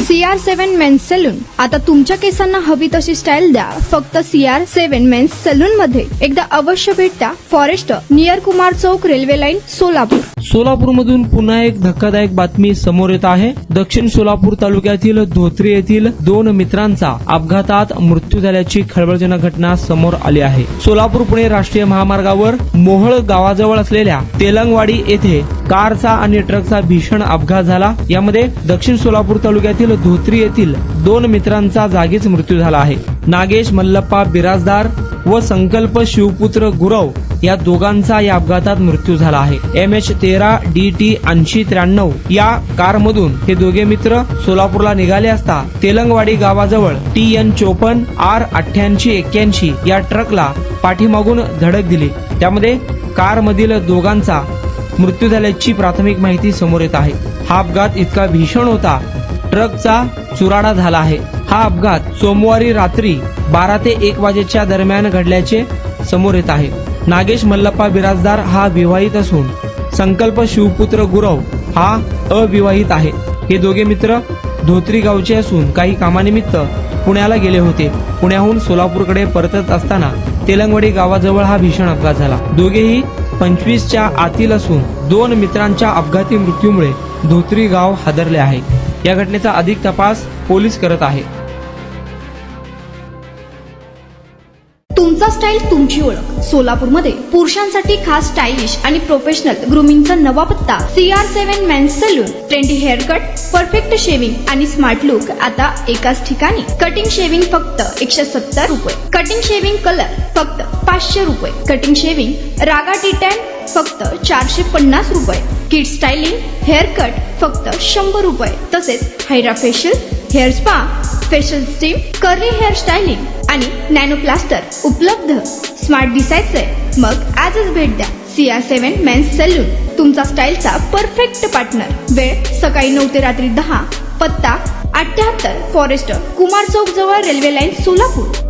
CR7 men's salon. आता तुमच्या केसांना हवी तशी स्टाईल द्या फक्त CR7 मेन्स सलून मध्ये. एकदा अवश्य भेट द्या. फॉरेस्ट नियर कुमार चौक, रेल्वे लाईन, सोलापूर. सोलापूरमधून पुन्हा एक धक्कादायक बातमी समोर येत आहे. दक्षिण सोलापूर तालुक्यातील धोत्री येथील 2 मित्रांचा अपघातात मृत्यू झाल्याची खळबळजनक घटना समोर आली आहे. सोलापूर पुणे राष्ट्रीय महामार्गावर मोहळ गावाजवळ असलेल्या तेलंगवाडी येथे कारचा आणि ट्रकचा भीषण अपघात झाला. यामध्ये दक्षिण सोलापूर तालुक्यातील धोत्री येथील 2 मित्रांचा जागीच मृत्यू झाला आहे. नागेश मल्लप्पा बिराजदार व संकल्प शिवपुत्र गुरव या दोघांचा या अपघातात मृत्यू झाला आहे. MH13DT 8093 या कारमधून हे दोघे मित्र सोलापूरला निघाले असता तेलंगवाडी गावाजवळ TN54 R8881 या ट्रकला पाठीमागून धडक दिली. त्यामध्ये कारमधील दोघांचा मृत्यू झाल्याची प्राथमिक माहिती समोर येत आहे. हा अपघात इतका भीषण होता, ट्रकचा चुराडा झाला आहे. हा अपघात सोमवारी रात्री 12 ते 1 वाजेच्या दरम्यान घडल्याचे समोर येत आहे. नागेश मल्लप्पा बिराजदार हा विवाहित असून संकल्प शिवपुत्र गुरव हा अविवाहित आहे. हे दोघे मित्र धोत्री गावचे असून काही कामानिमित्त पुण्याला गेले होते. पुण्याहून सोलापूरकडे परतत असताना तेलंगवाडी गावाजवळ हा भीषण अपघात झाला. दोघेही 25च्या आतील असून 2 मित्रांच्या अपघाती मृत्यूमुळे धोत्री गाव हादरले आहे. या घटनेचा अधिक तपास पोलीस करत आहे. तुमचा स्टाईल तुमची ओळख. सोलापूरमध्ये पुरुषांसाठी खास स्टायलिश आणि प्रोफेशनल ग्रूमिंगचा नवा पत्ता CR7 men's salon. Trendy haircut, perfect shaving आणि स्मार्ट लुक आता एकाच ठिकाणी. कटिंग शेविंग फक्त 170 रुपये. कटिंग शेविंग कलर फक्त 500 रुपये. कटिंग शेविंग रागा टी10 फक्त 450 रुपये. किड स्टायलिंग हेअर कट फक्त 100 रुपये. तसेच hydra facial, hair spa, facial steam, curly hair styling आणि नॅनो प्लास्टर उपलब्ध. स्मार्ट दिसायचंय मग आजच भेट द्या CR7 मेन्स सलून, तुमचा स्टाईलचा परफेक्ट पार्टनर. वेळ सकाळी 9 ते रात्री 10. पत्ता 78 फॉरेस्ट कुमार चौक जवळ, रेल्वे लाईन, सोलापूर.